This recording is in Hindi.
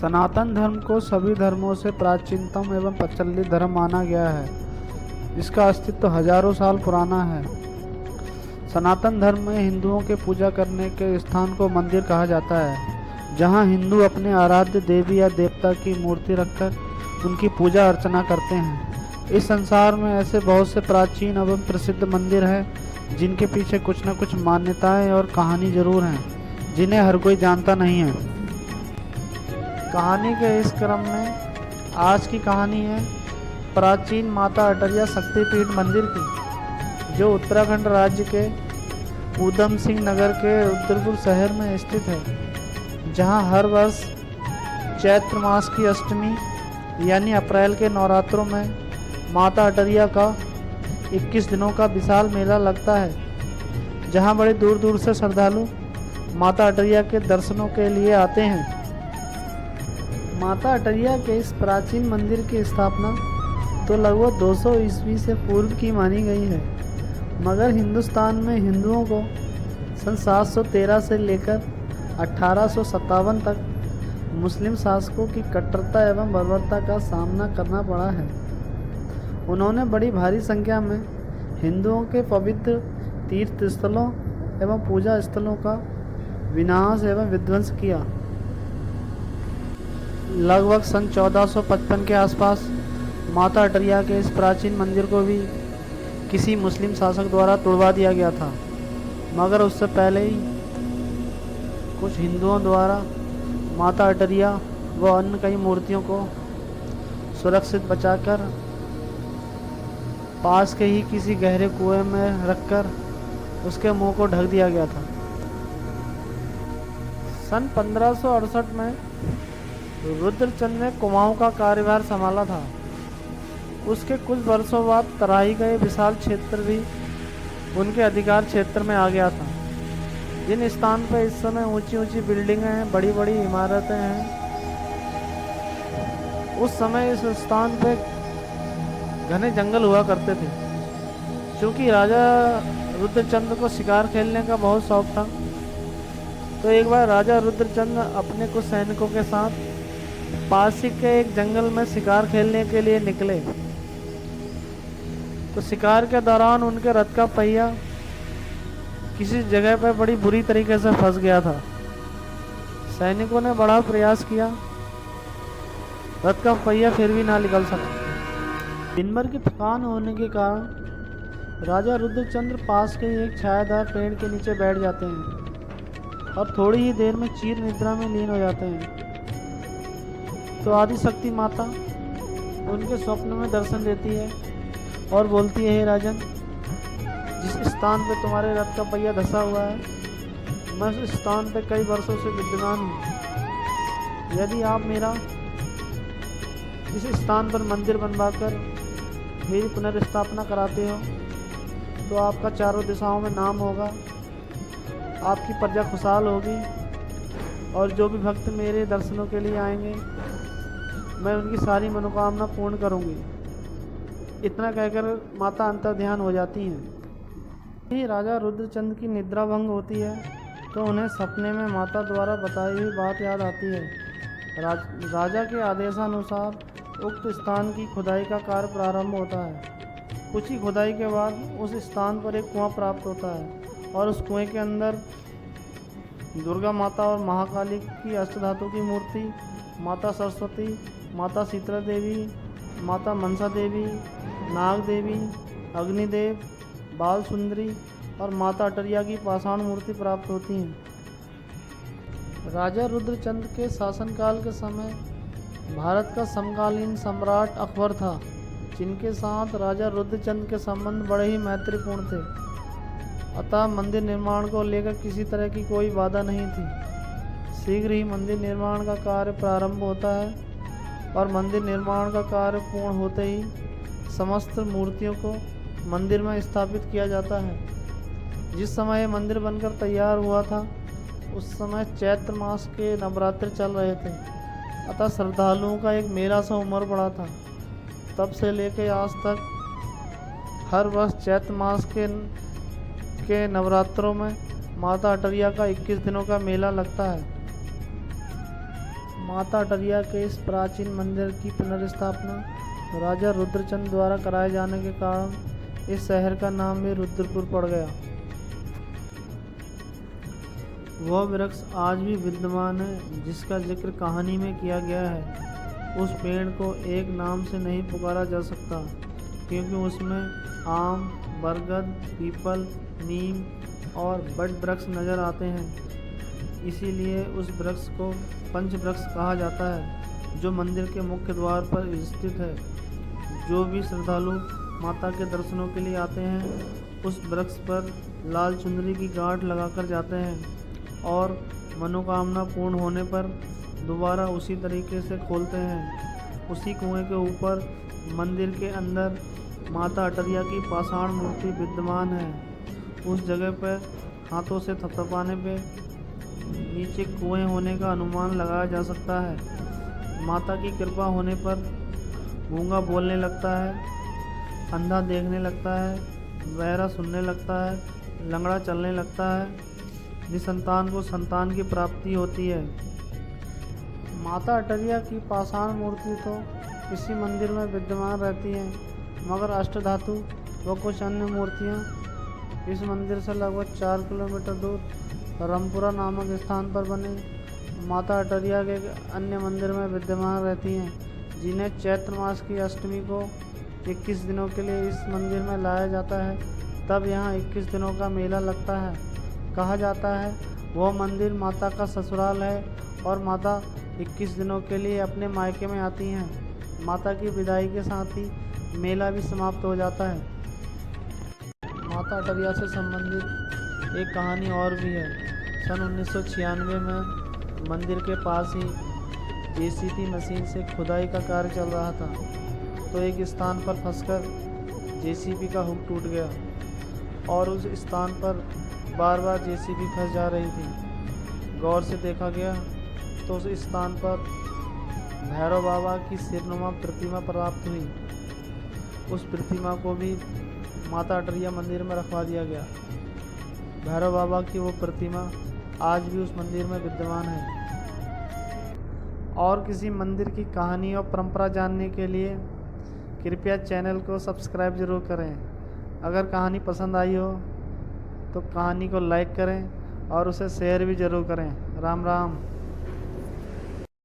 सनातन धर्म को सभी धर्मों से प्राचीनतम एवं प्रचलित धर्म माना गया है। इसका अस्तित्व हजारों साल पुराना है। सनातन धर्म में हिंदुओं के पूजा करने के स्थान को मंदिर कहा जाता है, जहां हिंदू अपने आराध्य देवी या देवता की मूर्ति रखकर उनकी पूजा अर्चना करते हैं। इस संसार में ऐसे बहुत से प्राचीन एवं प्रसिद्ध मंदिर हैं जिनके पीछे कुछ न कुछ मान्यताएं और कहानी जरूर हैं, जिन्हें हर कोई जानता नहीं है। कहानी के इस क्रम में आज की कहानी है प्राचीन माता अटरिया शक्तिपीठ मंदिर की, जो उत्तराखंड राज्य के ऊधम सिंह नगर के रुद्रपुर शहर में स्थित है, जहां हर वर्ष चैत्र मास की अष्टमी यानी अप्रैल के नवरात्रों में माता अटरिया का 21 दिनों का विशाल मेला लगता है, जहां बड़े दूर दूर से श्रद्धालु माता अटरिया के दर्शनों के लिए आते हैं। माता अटरिया के इस प्राचीन मंदिर की स्थापना तो लगभग 200 ईस्वी से पूर्व की मानी गई है, मगर हिंदुस्तान में हिंदुओं को सन 713 से लेकर 1857 तक मुस्लिम शासकों की कट्टरता एवं बर्बरता का सामना करना पड़ा है। उन्होंने बड़ी भारी संख्या में हिंदुओं के पवित्र तीर्थ स्थलों एवं पूजा स्थलों का विनाश एवं विध्वंस किया। लगभग सन 1455 के आसपास माता अटरिया के इस प्राचीन मंदिर को भी किसी मुस्लिम शासक द्वारा तोड़वा दिया गया था, मगर उससे पहले ही कुछ हिंदुओं द्वारा माता अटरिया व अन्य कई मूर्तियों को सुरक्षित बचाकर पास के ही किसी गहरे कुएं में रखकर उसके मुंह को ढक दिया गया था। सन 1568 में रुद्रचंद ने कुमाऊं का कार्यभार संभाला था। उसके कुछ वर्षों बाद तराई का ये विशाल क्षेत्र भी उनके अधिकार क्षेत्र में आ गया था। जिन स्थान पर इस समय ऊंची ऊंची बिल्डिंगें हैं, बड़ी बड़ी इमारतें हैं, उस समय इस स्थान पे घने जंगल हुआ करते थे। क्योंकि राजा रुद्रचंद को शिकार खेलने का बहुत शौक था, तो एक बार राजा रुद्रचंद अपने कुछ सैनिकों के साथ पास ही के एक जंगल में शिकार खेलने के लिए निकले। तो शिकार के दौरान उनके रथ का पहिया किसी जगह पर बड़ी बुरी तरीके से फंस गया था। सैनिकों ने बड़ा प्रयास किया, रथ का पहिया फिर भी ना निकल सका। दिन भर की थकान होने के कारण राजा रुद्रचंद्र पास के एक छायादार पेड़ के नीचे बैठ जाते हैं और थोड़ी ही देर में चीर निद्रा में लीन हो जाते हैं। तो आदिशक्ति माता उनके स्वप्न में दर्शन देती है और बोलती है, हे राजन, जिस स्थान पे तुम्हारे रथ का पहिया धंसा हुआ है, मैं उस स्थान पे कई वर्षों से विद्यमान हूँ। यदि आप मेरा इस स्थान पर मंदिर बनवाकर मेरी पुनर्स्थापना कराते हो तो आपका चारों दिशाओं में नाम होगा, आपकी प्रजा खुशहाल होगी और जो भी भक्त मेरे दर्शनों के लिए आएंगे मैं उनकी सारी मनोकामना पूर्ण करूंगी। इतना कहकर माता अंतर्ध्यान हो जाती हैं। ही राजा रुद्रचंद की निद्रा भंग होती है तो उन्हें सपने में माता द्वारा बताई हुई बात याद आती है। राजा के आदेशानुसार उक्त स्थान की खुदाई का कार्य प्रारंभ होता है। कुछ ही खुदाई के बाद उस स्थान पर एक कुआं प्राप्त होता है और उस कुएं के अंदर दुर्गा माता और महाकाली की अष्टधातु की मूर्ति, माता सरस्वती, माता शीतला देवी, माता मनसा देवी, नाग देवी, अग्निदेव, बाल सुंदरी और माता अटरिया की पाषाण मूर्ति प्राप्त होती हैं। राजा रुद्रचंद के शासनकाल के समय भारत का समकालीन सम्राट अकबर था, जिनके साथ राजा रुद्रचंद के संबंध बड़े ही मैत्रीपूर्ण थे। अतः मंदिर निर्माण को लेकर किसी तरह की कोई बाधा नहीं थी। शीघ्र ही मंदिर निर्माण का कार्य प्रारंभ होता है और मंदिर निर्माण का कार्य पूर्ण होते ही समस्त मूर्तियों को मंदिर में स्थापित किया जाता है। जिस समय यह मंदिर बनकर तैयार हुआ था उस समय चैत्र मास के नवरात्र चल रहे थे, अतः श्रद्धालुओं का एक मेला सा उमड़ पड़ा था। तब से लेकर आज तक हर वर्ष चैत्र मास के नवरात्रों में माता अटरिया का 21 दिनों का मेला लगता है। माता अटरिया के इस प्राचीन मंदिर की पुनर्स्थापना राजा रुद्रचंद द्वारा कराए जाने के कारण इस शहर का नाम भी रुद्रपुर पड़ गया। वह वृक्ष आज भी विद्यमान है जिसका जिक्र कहानी में किया गया है। उस पेड़ को एक नाम से नहीं पुकारा जा सकता क्योंकि उसमें आम, बरगद, पीपल, नीम और बट वृक्ष नजर आते हैं। इसीलिए उस वृक्ष को पंच वृक्ष कहा जाता है जो मंदिर के मुख्य द्वार पर स्थित है। जो भी श्रद्धालु माता के दर्शनों के लिए आते हैं उस वृक्ष पर लाल चुनरी की गांठ लगाकर जाते हैं और मनोकामना पूर्ण होने पर दोबारा उसी तरीके से खोलते हैं। उसी कुएं के ऊपर मंदिर के अंदर माता अटरिया की पाषाण मूर्ति विद्यमान है। उस जगह पर हाथों से थपथपाने पे नीचे कुएं होने का अनुमान लगाया जा सकता है। माता की कृपा होने पर गूंगा बोलने लगता है, अंधा देखने लगता है, बहरा सुनने लगता है, लंगड़ा चलने लगता है, निसंतान को संतान की प्राप्ति होती है। माता अटरिया की पाषाण मूर्ति तो इसी मंदिर में विद्यमान रहती है, मगर अष्टधातु व कुछ अन्य मूर्तियाँ इस मंदिर से लगभग 4 किलोमीटर दूर रामपुरा नामक स्थान पर बने माता अटरिया के अन्य मंदिर में विद्यमान रहती हैं, जिन्हें चैत्र मास की अष्टमी को 21 दिनों के लिए इस मंदिर में लाया जाता है। तब यहाँ 21 दिनों का मेला लगता है। कहा जाता है वह मंदिर माता का ससुराल है और माता 21 दिनों के लिए अपने मायके में आती हैं। माता की विदाई के साथ ही मेला भी समाप्त हो जाता है। माता अटरिया से संबंधित एक कहानी और भी है। सन 1996 में मंदिर के पास ही जेसीबी मशीन से खुदाई का कार्य चल रहा था तो एक स्थान पर फंसकर जेसीबी का हुक टूट गया और उस स्थान पर बार बार जेसीबी फंस जा रही थी। गौर से देखा गया तो उस स्थान पर भैरव बाबा की सिरनुमा प्रतिमा प्राप्त हुई। उस प्रतिमा को भी माता अटरिया मंदिर में रखवा दिया गया। भैरव बाबा की वो प्रतिमा आज भी उस मंदिर में विद्यमान है। और किसी मंदिर की कहानी और परंपरा जानने के लिए कृपया चैनल को सब्सक्राइब ज़रूर करें। अगर कहानी पसंद आई हो तो कहानी को लाइक करें और उसे शेयर भी ज़रूर करें। राम राम।